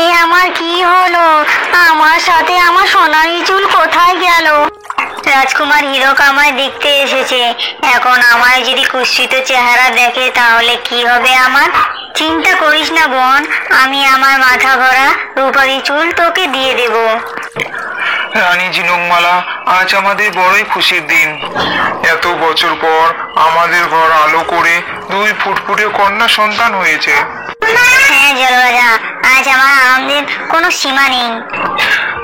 এ আমার কি হলো? আমার সাথে আমার সোনালী চুল কোথায় গেল? রাজকুমার হীরক আমায় দেখতে এসেছে। এখন আমায় যদি কুৎসিত চেহারা দেখে তাহলে কি হবে আমার? চিন্তা করিস না বোন, আমি আমার মাথা ভরা রূপালী চুল তোকে দিয়ে দেব। রানী ঝিনুকমালা, আজ আমাদের বড়ই খুশির দিন। এত বছর পর আমাদের ঘর আলো করে দুই ফুটফুটে কন্যা সন্তান হয়েছে। হ্যাঁ জলরাজা, আজ আমার আনন্দের কোনো সীমা নেই।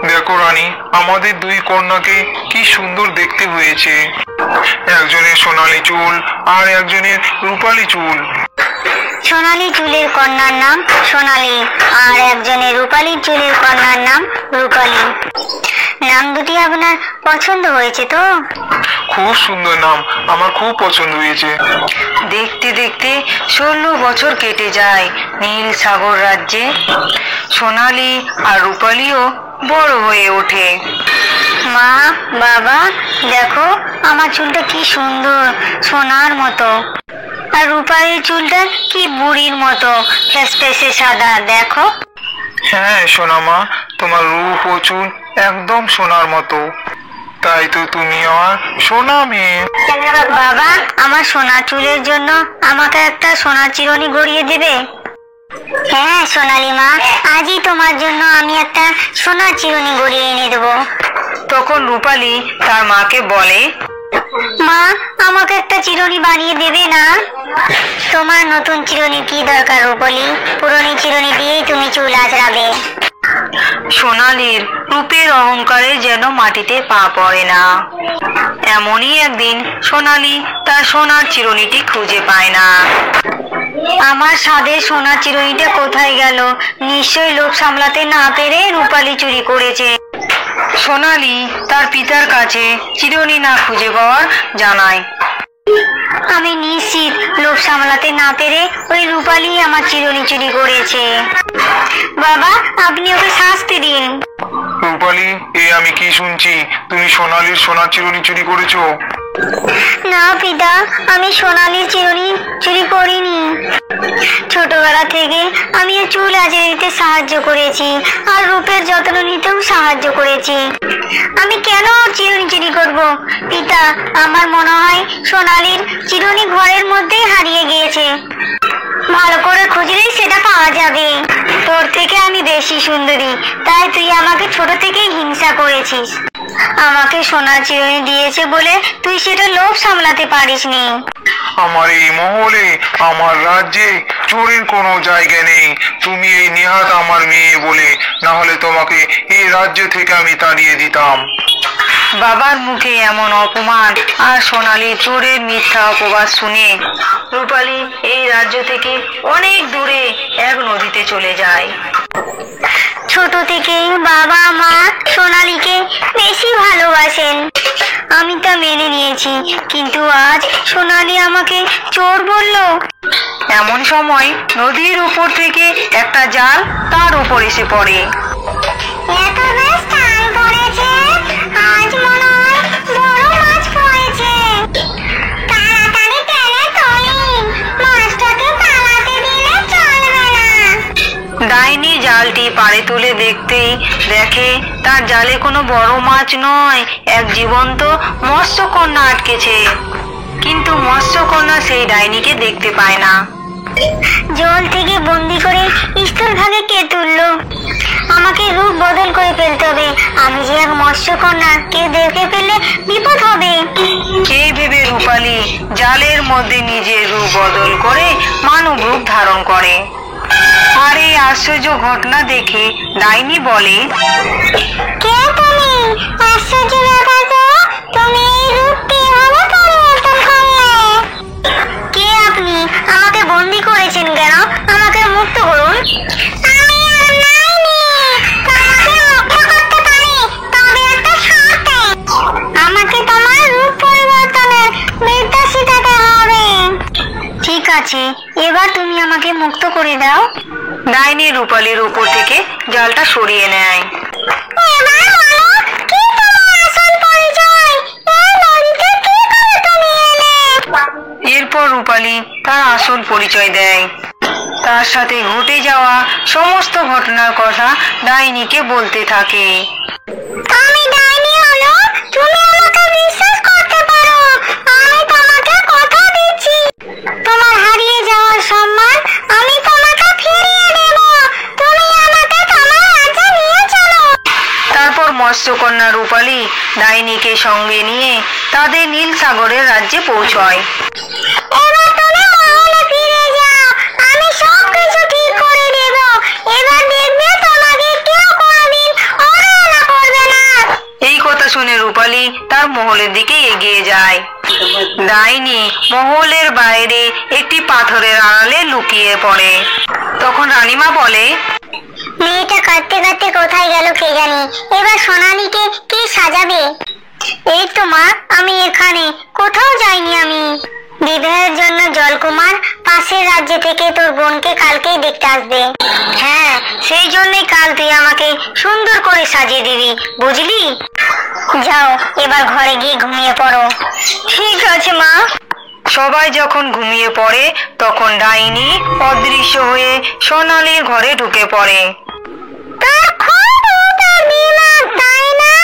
দেখো রানী, আমাদের দুই কন্যাকে কি সুন্দর দেখতে হয়েছে। একজনের সোনালী চুল আর একজনের রূপালী চুল। সোনালী চুলের কন্যার নাম সোনালী, আর একজনের রূপালী চুলের কন্যার নাম রূপালী। নাম দুটি আপনার পছন্দ হয়েছে তো? খুব সুন্দর নাম, আমার খুব পছন্দ হয়েছে। দেখতে দেখতে 16 বছর কেটে যায় নীল সাগর রাজ্যে। সোনালী আর রূপালীও বড় হয়ে ওঠে। মা, বাবা, দেখো আমার চুলটা কি সুন্দর, সোনার মতো। আর রূপালীর চুলটা কি বুড়ির মতো, ফেসফেসে সাদা, দেখো। হ্যাঁ সোনামা, তোমার রূপ ও চুল একদম সোনার মতো। তাই তো তুমি আমার সোনা মেয়ে। বাবা, আমার সোনা চুলের জন্য আমাকে একটা সোনার চিরুনি গড়িয়ে দেবে? হ্যাঁ সোনালী মা, আজই তোমার জন্য আমি একটা সোনার চিরুনি গড়িয়ে এনে দেবো। তখন রূপালী তার মাকে বলে, মা, আমাকে একটা চিরুনি বানিয়ে দেবে না? তোমার নতুন চিরুনি কি দরকার রূপালী? পুরনো চিরুনি দিয়েই তুমি চুল আঁচড়াবে। সোনালীর রূপের অহংকারে যেন মাটিতে পা পড়ে না। এমনই একদিন সোনালী তার সোনার চিরুনিটি খুঁজে পায় না। আমার স্বাদের সোনার চিরুনিটা কোথায় গেল? নিশ্চয়ই লোভ সামলাতে না পেরে রূপালী চুরি করেছে। সোনালী তার পিতার কাছে চিরুনি না খুঁজে পাওয়ার জানায়। আমি নিশ্চিত লোভ সামলাতে না পেরে ওই রূপালী আমার চিরুনি চুরি করেছে। বাবা, আপনি ওকে শাস্তি দিন। রূপালী, এ আমি কি শুনছি? তুমি সোনালীর সোনার চিরুনি চুরি করেছো? না পিতা, আমি সোনালীর চিরুনি চুরি করিনি। ছোটবেলা থেকে আমি এর চুল আঁচড়ে দিতে সাহায্য করেছি আর রূপের যত্ন নিতেও সাহায্য করেছি। আমি কেন ওর চিরুনি চুরি করব? পিতা, আমার মনে হয় সোনালীর চিরুনি ঘরের মধ্যেই হারিয়ে গিয়েছে। ভালো করে খুঁজলেই সেটা পাওয়া যাবে। তোর থেকে আমি বেশি সুন্দরী, তাই তুই আমাকে ছোট থেকেই হিংসা করেছিস। আমাকে সোনার চিরুনি দিয়েছে বলে তুই সেটা লোভ সামলাতে পারিসনি। আমার এই মহলে, আমার রাজ্যে চোরের কোনো জায়গা নেই। তুমি এই নেহাত আমার মেয়ে বলে, না হলে তোমাকে এই রাজ্য থেকে আমি তাড়িয়ে দিতাম। বাবার মুখে এমন অপমান আর সোনালী চোরের মিথ্যা অপবাদ শুনে রূপালী এই রাজ্য থেকে অনেক দূরে এক নদীতে চলে যায়। ছোট থেকেই বাবা মা সোনালীকে বেশি ভালোবাসেন, আমি তা মেনে নিয়েছি। কিন্তু আজ সোনালী আমাকে চোর বললো। এমন সময় নদীর উপর থেকে একটা জাল তার উপর এসে পড়ে। এত বেশ টান পড়েছে, আজ মনে হয় বড় মাছ পড়েছে। তাড়াতাড়ি টেনে তুলি, মাছটাকে পালাতে দিলে চলবে না। ডাইনি জালটি পাড়ে তুলে দেখতেই দেখে তার জালে কোনো বড় মাছ নয়, এক জীবন্ত মৎস্যকন্যা আটকেছে। কিন্তু মৎস্যকন্যা সেই ডাইনিকে দেখতে পায় না। জল থেকে বন্দি করে স্থলভাগে কে তুললো? আমাকে রূপ বদল করে ফেলতে হবে। আমি যে এক মৎস্যকন্যা, কেউ দেখে ফেললে বিপদ হবে। এই ভেবে রূপালী জালের মধ্যে নিজের রূপ বদল করে মানব রূপ ধারণ করে। আর এই আশ্চর্য ঘটনা দেখে ডাইনি বলে, কে তুমি? আশ্চর্য ব্যাপার তো, তুমি এই রূপ কিভাবে পরিবর্তন করলে? কে আপনি? আমাকে বন্দি করেছেন কেন? আমাকে মুক্ত করুন। আমি আর ডাইনি, তোমাকে মুক্ত করতে পারি, তবে একটা শর্তে। আমাকে তোমার রূপ পরিবর্তনের বিদ্যা শেখাতে হবে। ঠিক আছে, এবার তুমি আমাকে মুক্ত করে দাও। ডাইনি রূপালীর উপর থেকে জালটা সরিয়ে নেয়। এবার বলো, কি তোমার আসল পরিচয়? এই নদীতে কি করে তুমি এলে? এরপর রূপালী তার আসল পরিচয় দেয়। তার সাথে ঘটে যাওয়া সমস্ত ঘটনার কথা ডাইনিকে বলতে থাকে। আমি ডাইনি হলো, তুমি আমাকে বিশ্বাস করতে পারো। আমি তোমাকে কথা দিচ্ছি, তোমার হারিয়ে যাওয়ার সম্মান আমি তোমাকে ফিরিয়ে দেব। তুমি আমাকে তোমার রাজ্যে নিয়ে চলো। তারপর মৎস্যকন্যা রূপালী ডাইনিকে সঙ্গে নিয়ে তাদের নীল সাগরের রাজ্যে পৌঁছয়। এবার তুমি মহলে ফিরে যাও, আমি সবকিছু ঠিক করে দেব। এবার দেখবে তোমাকে কেউ কোনোদিন অবহেলা করবে না। এই কথা শুনে রূপালী তার মহলের দিকে এগিয়ে যায়। ডাইনি মহলের বাইরে একটি পাথরের আড়ালে লুকিয়ে পড়ে। তখন রানীমা বলে, মেয়েটা কাঁদতে কাঁদতে কোথায় গেল কে জানে। এবার সোনালীকে কে সাজাবে? এই তো মা, আমি এখানে, কোথাও যাইনি আমি। বিবাহের জন্য জলকুমার পাশের রাজ্য থেকে তোর বোনকে কালকেই দেখতে আসবে। হ্যাঁ, সেই জন্যই কাল তুই আমাকে সুন্দর করে সাজিয়ে দিবি, বুঝলি? যাও, এবার ঘরে গিয়ে ঘুমিয়ে পড়ো। ঠিক আছে মা। সবাই যখন ঘুমিয়ে পড়ে তখন ডাইনি অদৃশ্য হয়ে সোনালীর ঘরে ঢুকে পড়ে। তোর খুব রূপের দিমাগ, তাই না?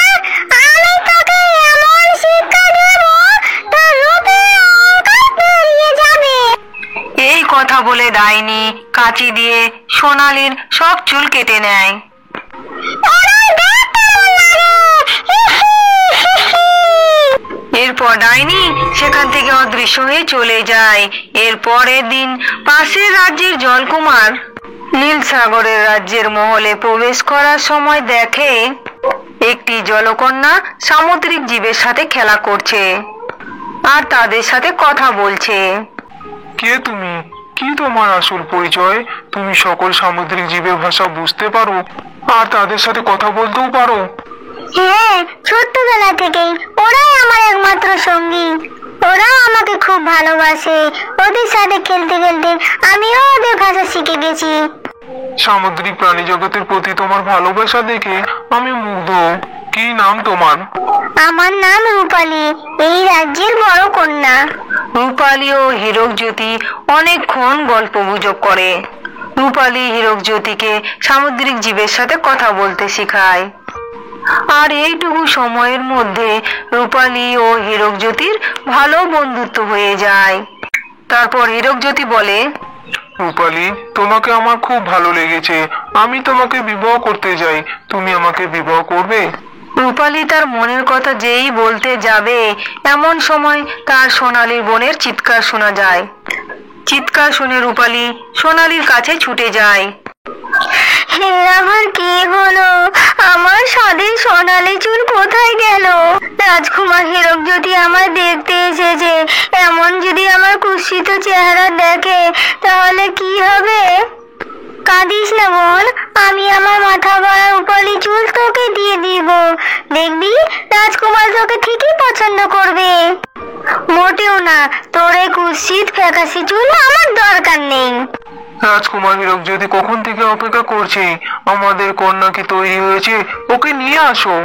আমি তোকে এমন শিক্ষা দেব, তোর রূপের অহংকার বেরিয়ে যাবে। এই কথা বলে ডাইনি কাঁচি দিয়ে সোনালীর সব চুল কেটে নেয়। এবার দেখ কেমন লাগে। এরপর ডাইনি সেখান থেকে অদৃশ্য হয়ে চলে যায়। এর পরের দিন পাশের রাজ্যের জলকুমার নীল সাগরের রাজ্যের মহলে প্রবেশ করার সময় দেখে একটি জলকন্যা সামুদ্রিক জীবের সাথে খেলা করছে আর তাদের সাথে কথা বলছে। কে তুমি? কি তোমার আসল পরিচয়? তুমি সকল সামুদ্রিক জীবের ভাষা বুঝতে পারো আর তাদের সাথে কথা বলতেও পারো? হ্যাঁ, ছোট্টবেলা থেকেই ওরাই আমার একমাত্র সঙ্গী। ওরাও আমাকে খুব ভালোবাসে। ওদের সাথে খেলতে খেলতে আমিও ওদের ভাষা শিখে গেছি। সামুদ্রিক প্রাণী জগতের প্রতি তোমার ভালোবাসা দেখে আমি মুগ্ধ। কি নাম তোমার? আমার নাম রূপালী, এই রাজ্যের বড় কন্যা। রূপালী ও হীরকজ্যোতি অনেকক্ষণ গল্প গুজব করে। রূপালী হীরকজ্যোতিকে সামুদ্রিক জীবের সাথে কথা বলতে শেখায়। আর এইটুকু সময়ের মধ্যে রূপালী ও হীরকজ্যোতির ভালো বন্ধুত্ব হয়ে যায়। তারপর হীরকজ্যোতি বলে, রূপালী, তোমাকে আমার খুব ভালো লেগেছে। আমি তোমাকে বিবাহ করতে চাই। তুমি আমাকে বিবাহ করবে? রূপালী তার মনের কথা যেই বলতে যাবে এমন সময় তার সোনালী বোনের চিৎকার শোনা যায়। চিৎকার শুনে রূপালী সোনালীর কাছে ছুটে যায়। আমার কি হলো? আমার স্বাধীন সোনালী চুল কোথায় গেল? রাজকুমার হীরকজ্যোতি আমায় দেখতে এসেছে। এমন যদি আমার কুৎসিত চেহারা দেখে তাহলে কি হবে? কাঁদিস না বোন, আমি আমার মাথা ভরা রূপালী চুল তোকে দিয়ে দিব। দেখবি রাজকুমার তোকে ঠিকই পছন্দ করবে। মোটেও না, তোর এই কুৎসিত ফ্যাকাশে চুল আমার দরকার নেই। রাজকুমার হীরকজ্যোতি কখন থেকে অপেক্ষা করছে। আমাদের কন্যা কি তৈরি হয়েছে? ওকে নিয়ে আসো।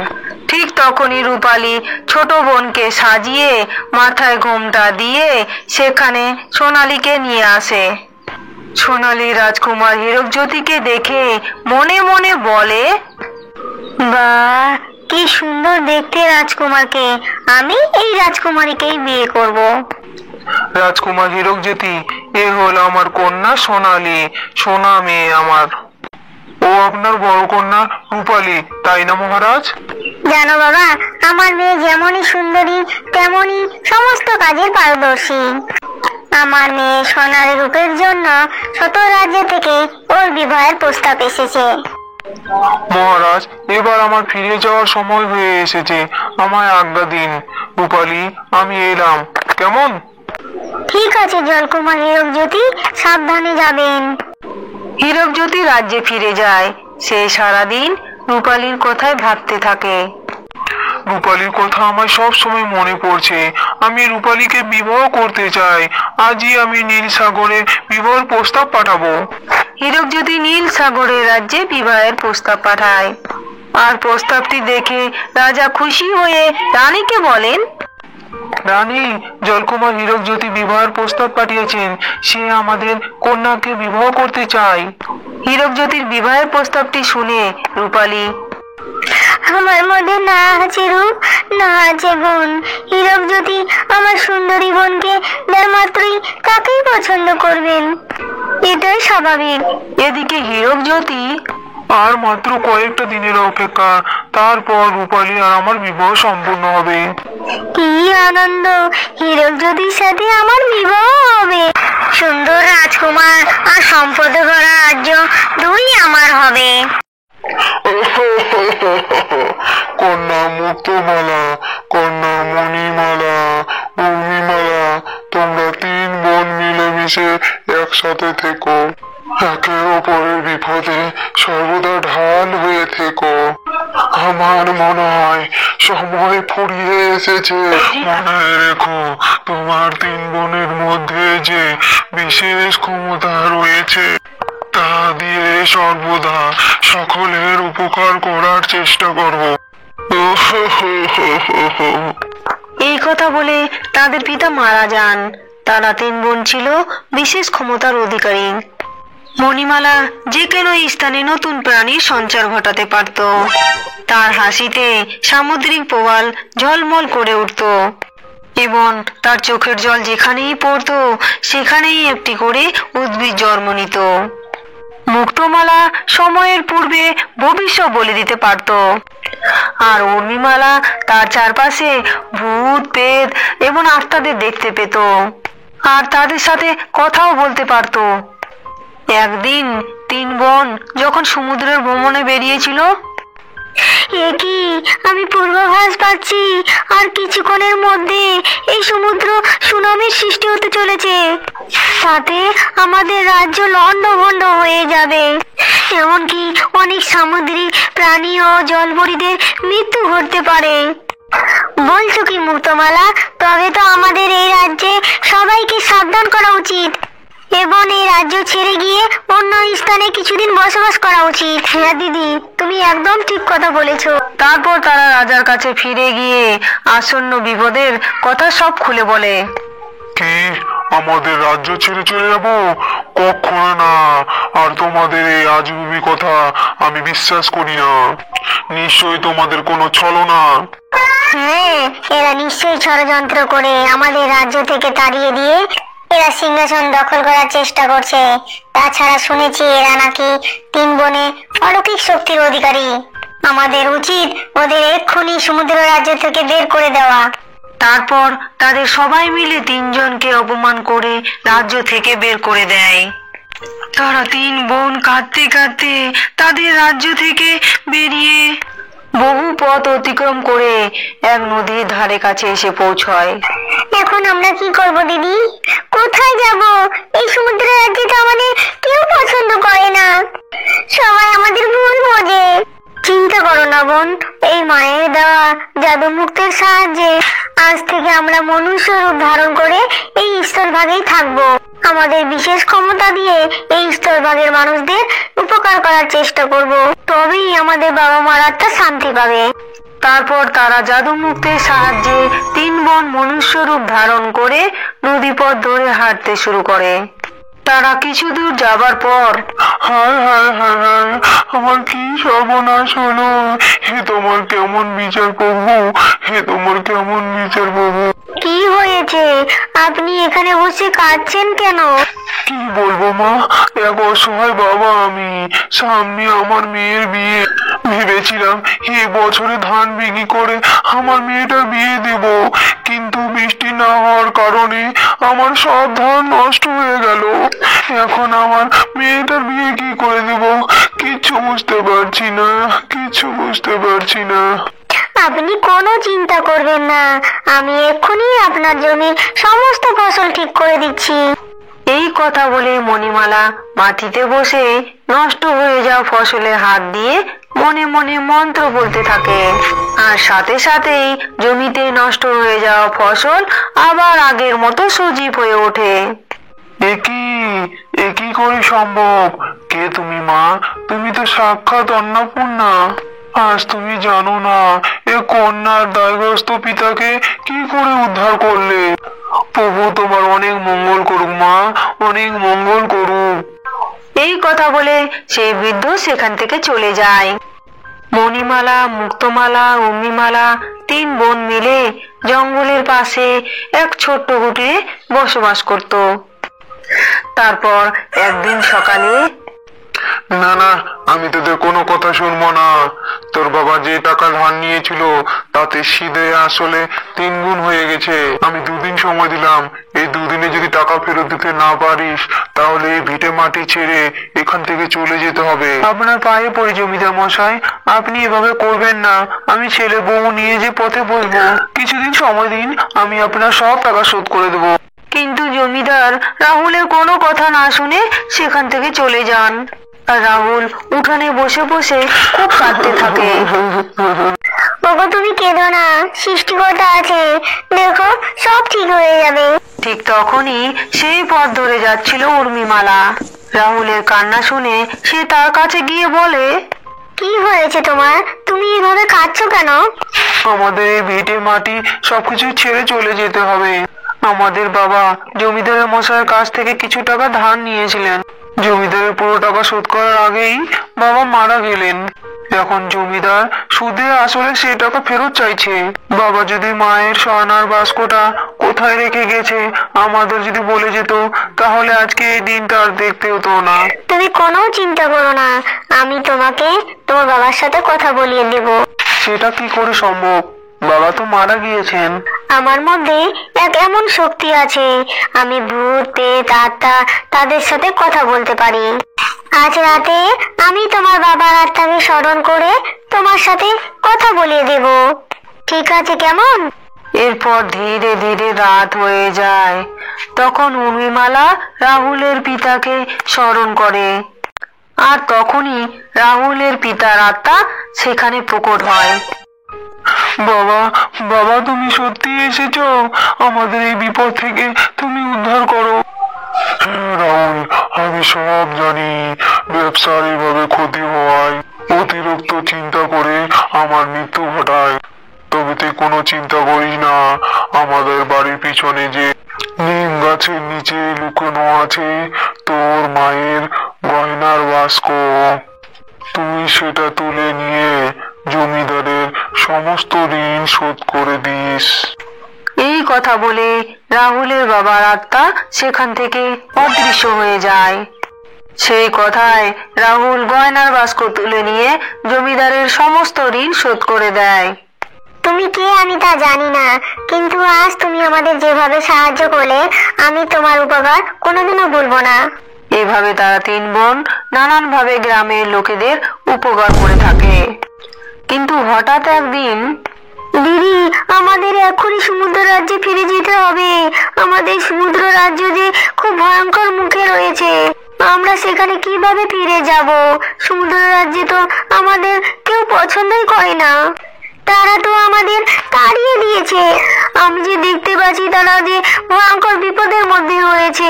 ঠিক তখনই রূপালী ছোট বোনকে সাজিয়ে মাথায় ঘোমটা দিয়ে সেখানে সোনালীকে নিয়ে আসে। সোনালী রাজকুমার হীরকজ্যোতিকে দেখে মনে মনে বলে, বাহ, কি সুন্দর দেখতে রাজকুমারকে। আমি এই রাজকুমারীকেই বিয়ে করব। রাজকুমার হীরকজ্যোতি, এ হলো আমার কন্যা সোনালী, সোনা মেয়ে আমার। ও আপনার বড় কন্যা রূপালী, তাই না মহারাজ? জানো বাবা, আমার মেয়ে যেমনই সুন্দরী তেমনই সমস্ত কাজে পারদর্শী। আমার মেয়ে সোনার রূপের জন্য শত রাজ্য থেকে ওর বিবাহের প্রস্তাব এসেছে। মহারাজ, এবার আমার ফিরে যাওয়ার সময় হয়ে এসেছে। আমায় আজ্ঞা দিন। রূপালী, আমি এলাম, কেমন? ঠিক আছে জলকুমার হীরকজ্যোতি, সাবধানে যাবেন। হীরকজ্যোতি রাজ্যে ফিরে যায়। সে সারাদিন রূপালীর কথায় ভাবতে থাকে। রূপালীর কথা আমার সব সময় মনে পড়ছে। আমি রূপালীকে বিবাহ করতে চাই। আজই আমি নীল সাগরে বিবাহের প্রস্তাব পাঠাবো। হীরকজ্যোতি নীল সাগরের রাজ্যে বিবাহের প্রস্তাব পাঠায়। আর প্রস্তাবটি দেখে রাজা খুশি হয়ে রানীকে বলেন, রানী, জলকুমার হীরকজ্যোতি বিবাহের প্রস্তাব পাঠিয়েছেন। সে আমাদের কন্যাকে বিবাহ করতে চায়। হীরকজ্যোতির বিবাহের প্রস্তাবটি শুনে রূপালী আমার মধ্যে না আছে রূপ, না আছে গুণ। হীরকজ্যোতি আমার সুন্দরী বোনকে দেওয়া মাত্রই তাকেই পছন্দ করবেন, এটাই স্বাভাবিক। এদিকে হীরকজ্যোতি আর মাত্র কয়েকটা দিনের অপেক্ষা, তারপর রূপালী আর আমার বিবাহ সম্পূর্ণ হবে। কি আনন্দ! হীরকজ্যোতির সাথে আমার বিবাহ হবে। সুন্দর রাজকুমার আর সম্পদে ভরা রাজ্য দুই আমার হবে। কন্যা মুক্তমালা, কন্যা মণিমালা, উর্মিমালা, তোমরা তিন বোন মিলেমিশে একসাথে থেকো। একে অপরের বিপদে সর্বদা ঢাল হয়ে থেকো। আমার মনে হয় সময় ফুরিয়ে এসেছে। মনে রেখো, তোমার তিন বোনের মধ্যে যে বিশেষ ক্ষমতা রয়েছে তা দিয়ে সর্বদা সকলের উপকার করার চেষ্টা করো। এই কথা বলে তাদের পিতা মারা যান। তারা তিন বোন ছিল বিশেষ ক্ষমতার অধিকারী। মণিমালা যে কোনো স্থানে নতুন প্রাণীর সঞ্চার ঘটাতে পারত। তার হাসিতে সামুদ্রিক প্রবাল ঝলমল করে উঠত এবং তার চোখের জল যেখানেই পড়তো সেখানেই একটি করে উদ্ভিদ জন্ম নিত। মুক্তমালা সময়ের পূর্বে ভবিষ্যৎ বলে দিতে পারত, আর উর্মিমালা তার চারপাশে ভূত, প্রেত এবং আত্মাদের দেখতে পেত আর তাদের সাথে কথাও বলতে পারত। একদিন তিন বোন যখন সমুদ্রের ভ্রমণে বেরিয়েছিল, এ কি, আমি পূর্বাভাস পাচ্ছি আর কিছুক্ষণের মধ্যে এই সমুদ্র সুনামির সৃষ্টি হতে চলেছে। তাতে আমাদের রাজ্য লণ্ডভণ্ড হয়ে যাবে। এমনকি অনেক সামুদ্রিক প্রাণী ও জলপরীদের মৃত্যু ঘটতে পারে। বলছো কি মুক্তমালা? তবে তো আমাদের এই রাজ্যে সবাইকে সাবধান করা উচিত এবং এই রাজ্য ছেড়ে গিয়ে অন্য স্থানে কিছুদিন বসবাস করা উচিত। হ্যাঁ দিদি, তুমি একদম ঠিক কথা বলেছো। তারপর তারা রাজার কাছে ফিরে গিয়ে আসন্ন বিপদের কথা সব খুলে বলে। কি, আমাদের রাজ্য ছেড়ে চলে যাব? কখনো না। আর তোমাদের এই আজগুবি কথা আমি বিশ্বাস করি না। নিশ্চয়ই তোমাদের কোনো ছলনা। হ্যাঁ, এরা নিশ্চয়ই ষড়যন্ত্র করে আমাদের রাজ্য থেকে তাড়িয়ে দিয়ে এরা সিংহাসন দখল করার চেষ্টা করছে। তাছাড়া শুনেছি এরা নাকি তিন বোনে অলৌকিক শক্তির অধিকারী। আমাদের উচিত ওদের এক্ষুনি সমুদ্র রাজ্য থেকে বের করে দেওয়া। তারপর তাদের সবাই মিলে তিনজনকে অপমান করে রাজ্য থেকে বের করে দেয়। তারা তিন বোন কাঁদতে কাঁদতে তাদের রাজ্য থেকে বেরিয়ে বহু পথ অতিক্রম করে এক নদীর ধারে কাছে এসে পৌঁছয়। এখন আমরা কি করব দিদি? কোথায় যাব? এই সমুদ্র রাজ্যে তো আমাদের কেউ পছন্দ করে না, সবাই আমাদের ভুল বোঝে। চিন্তা করো না বোন, এই মায়ের দেওয়া জাদু মুক্তের সাহায্যে আজ থেকে আমরা মনুষ্য রূপ ধারণ করে এই স্থলভাগেই থাকবো। আমাদের বিশেষ ক্ষমতা দিয়ে এই স্থলভাগের মানুষদের উপকার করার চেষ্টা করব। তবেই আমাদের বাবা মার আত্মা শান্তি পাবে। তারপর তারা জাদু মুক্তের সাহায্যে তিন বোন মনুষ্য রূপ ধারণ করে নদীপথ ধরে হাঁটতে শুরু করে। তারা কিছু দূর যাবার পর হায় হায় হায় হায়, আমার কি সর্বনাশ হলো! হে তোমার কেমন বিচার প্রভু, হে তোমার কেমন বিচার প্রভু! কি হয়েছে? আপনি এখানে বসে কাঁদছেন কেন? কি বলবো মা, এক অসহায় বাবা আমি। সামনে আমার মেয়ের বিয়ে। ভেবেছিলাম এ বছরে ধান বিক্রি করে আমার মেয়েটার বিয়ে দেব, কিন্তু বৃষ্টি না হওয়ার কারণে আমার সব ধান নষ্ট হয়ে গেল। এখন আমার মেয়েটার বিয়ে কি করে দেব? কিছু বুঝতে পারছি না, কিছু বুঝতে পারছি না। আপনি কোনো চিন্তা করবেন না, আমি এক্ষুনি আপনার জমির সমস্ত ফসল ঠিক করে দিচ্ছি। এই কথা বলে মণিমালা মাটিতে বসে নষ্ট হয়ে যাওয়া ফসলে হাত দিয়ে মনে মনে মন্ত্র বলতে থাকে, আর সাথে সাথেই জমিতে নষ্ট হয়ে যাওয়া ফসল আবার আগের মতো সজীব হয়ে ওঠে। একই করে সম্ভব? কে তুমি মা? তুমি তো সাক্ষাৎ অন্নপূর্ণা। আজ তুমি জানো না এ কন্যার দায়গ্রস্ত পিতাকে কি করে উদ্ধার করলে? প্রভু তোমার অনেক মঙ্গল করুক মা, অনেক মঙ্গল করুক। এই কথা বলে সেই বৃদ্ধ সেখান থেকে চলে যায়। মণিমালা, মুক্তমালা, উর্মিমালা তিন বোন মিলে জঙ্গলের পাশে এক ছোট্ট কুটিরে বসবাস করত। তারপর একদিন সকালে, না না, আমি তোদের কোনো কথা শুনবো না। তোর বাবা যে টাকা ধার নিয়েছিল তাতে সুদে আসলে 3 গুণ হয়ে গেছে। আমি 2 দিন সময় দিলাম, এই 2 দিনে যদি টাকা ফেরত দিতে না পারিস তাহলে এই ভিটে মাটি ছেড়ে এখান থেকে চলে যেতে হবে। আপনার পায়ে পড়ি জমিদার মশাই, আপনি এভাবে করবেন না। আমি ছেলে বউ নিয়ে যে পথে বসবো, কিছুদিন সময় দিন, আমি আপনার সব টাকা শোধ করে দেবো। কিন্তু জমিদার রাহুলের কোনো কথা না শুনে সেখান থেকে চলে যান। আর রাহুল উঠানে বসে বসে খুব কাঁদতে থাকে। ওগো তুমি কেঁদো না, সৃষ্টিকর্তা আছে, দেখো সব ঠিক হয়ে যাবে। ঠিক তখনই সেই পথ ধরে যাচ্ছিল উর্মিমালা। রাহুলের কান্না শুনে সে তার কাছে গিয়ে বলে, কি হয়েছে তোমার? তুমি এভাবে কাঁদছো কেন? আমাদের এই ভিটে মাটি সবকিছু ছেড়ে চলে যেতে হবে। আমাদের বাবা জমিদারের মশাইয়ের কাছ থেকে কিছু টাকা ধার নিয়েছিলেন। জমিদারের পুরো টাকা শোধ করার আগেই বাবা মারা গেলেন। এখন জমিদার সুদে আসলে সেই টাকা ফেরত চাইছে। বাবা যদি মায়ের স্বর্ণার বাস্কটা কোথায় রেখে গেছে আমাদের যদি বলে যেত, তাহলে আজকে এই দিনটা আর দেখতে হতো না। তুমি কোনো চিন্তা করো না, আমি তোমাকে তোমার বাবার সাথে কথা বলিয়ে দেব। সেটা কি করে সম্ভব? বাবা তো মারা গিয়েছেন। আমার মধ্যে এক এমন শক্তি আছে, আমি ভূত, পেত, আত্মা তাদের সাথে কথা বলতে পারি। আজ রাতে আমি তোমার বাবার আত্মাকে স্মরণ করে তোমার সাথে কথা বলিয়ে দেব, ঠিক আছে কেমন? এরপর ধীরে ধীরে রাত হয়ে যায়। তখন উর্মিমালা রাহুলের পিতাকে স্মরণ করে। আর তখনই রাহুলের পিতার আত্মা সেখানে প্রকট হয়। বাবা, বাবা তুমি সত্যি এসেছো? আমাদের এই বিপদ থেকে তুমি উদ্ধার করো। রাহুল, আমি সব জানি। ব্যবসার এইভাবে ক্ষতি হওয়ায় অতিরিক্ত চিন্তা করে আমার মৃত্যু ঘটায়। তবে তুই কোনো চিন্তা করিস না, আমাদের বাড়ির পিছনে যে নিম গাছের নিচে লুকানো আছে তোর মায়ের গয়নার বাস্ক। তুই সেটা তুলে নিয়ে জমিদারের সমস্ত ঋণ শোধ করে দিস। এই কথা বলে রাহুলের বাবার আত্মা সেখান থেকে অদৃশ্য হয়ে যায়। সেই কথায় রাহুল গয়নার বাস্ক তুলে নিয়ে জমিদারের সমস্ত ঋণ শোধ করে দেয়। তুমি কে আমি তা জানি না, কিন্তু আজ তুমি আমাদের যেভাবে সাহায্য করলে আমি তোমার উপকার কোনোদিনও ভুলবো না। এভাবে তারা 3 বোন নানান ভাবে গ্রামের লোকেদের উপকার করে থাকে। কিন্তু হঠাৎ একদিন, দিদি, আমাদের এখনই সমুদ্র রাজ্যে ফিরে যেতে হবে। আমাদের সমুদ্র রাজ্য যে খুব ভয়ঙ্কর মুখে রয়েছে, আমরা সেখানে কিভাবে ফিরে যাব? সমুদ্র রাজ্যে তো আমাদের কেউ পছন্দই করে না, তারা তো আমাদের তাড়িয়ে দিয়েছে। আমি যে দেখতে পাচ্ছি তারা যে ভয়ঙ্কর বিপদের মধ্যে রয়েছে।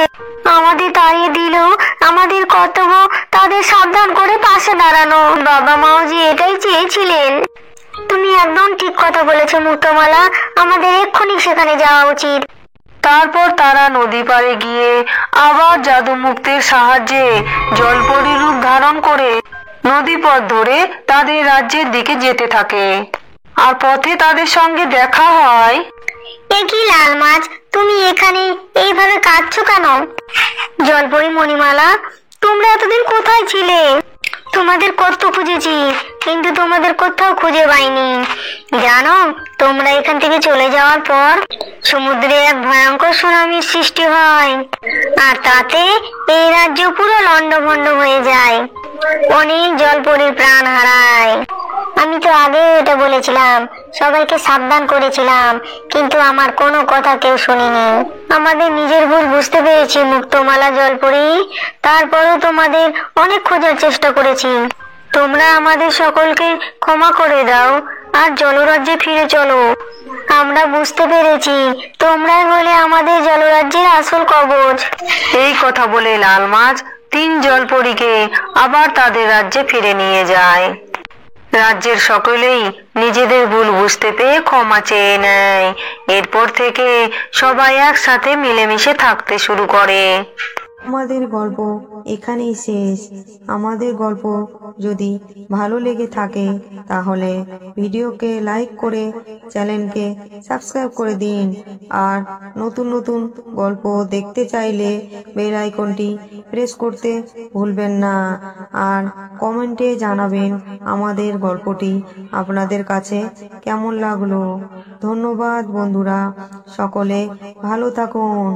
আমাদের তাড়িয়ে দিলেও আমাদের কর্তব্য তাদের সাবধান করে পাশে দাঁড়ানো। বাবা মাও যে এটাই চেয়েছিলেন। তুমি একদম ঠিক কথা বলেছো মুক্তমালা, আমাদের এক্ষুনি সেখানে যাওয়া উচিত। তারপর তারা নদী পাড়ে গিয়ে আবার জাদু মুক্তের সাহায্যে জলপরী রূপ ধারণ করে নদীপথ ধরে তাদের রাজ্যের দিকে যেতে থাকে। আর পথে তাদের সঙ্গে দেখা হয়। এ কি লাল মাছ, তুমি এখানে এইভাবে কাঁদছো কেন? জলপরি মণিমালা, তোমরা এতদিন কোথায় ছিলে? তোমাদের কত খুঁজেছি, কিন্তু তোমাদের কোথাও খুঁজে পাইনি। জানো, তোমরা এখান থেকে চলে যাওয়ার পর সমুদ্রে এক ভয়ঙ্কর সুনামির সৃষ্টি হয়, আর তাতে এই রাজ্য পুরো লন্ডভন্ড হয়ে যায়। অনেক জলপরীর প্রাণ হারায়। আমি তো আগে এটা বলেছিলাম, সবাইকে সাবধান করেছিলাম, কিন্তু আমার কোনো কথা কেউ শুনিনি। আমাদের নিজের ভুল বুঝতে পেরেছি মুক্তমালা জলপরি। তারপরও তোমাদের অনেক খোঁজার চেষ্টা করেছি। তোমরা আমাদের সকলকে ক্ষমা করে দাও আর জলরাজ্যে ফিরে চলো। আমরা বুঝতে পেরেছি তোমরাই হলে আমাদের জলরাজ্যের আসল কবচ। এই কথা বলে লাল মাছ 3 জলপরীকে আবার তাদের রাজ্যে ফিরে নিয়ে যায়। রাজ্যের সকলেই নিজেদের ভুল বুঝতে পেরে ক্ষমা চেয়ে নেয়। এরপর থেকে সবাই একসাথে মিলেমিশে থাকতে শুরু করে। আমাদের গল্প এখানেই শেষ। আমাদের গল্প যদি ভালো লেগে থাকে তাহলে ভিডিওকে লাইক করে চ্যানেলকে সাবস্ক্রাইব করে দিন। আর নতুন নতুন গল্প দেখতে চাইলে বেল আইকনটি প্রেস করতে ভুলবেন না। আর কমেন্টে জানাবেন আমাদের গল্পটি আপনাদের কাছে কেমন লাগলো। ধন্যবাদ বন্ধুরা, সকলে ভালো থাকুন।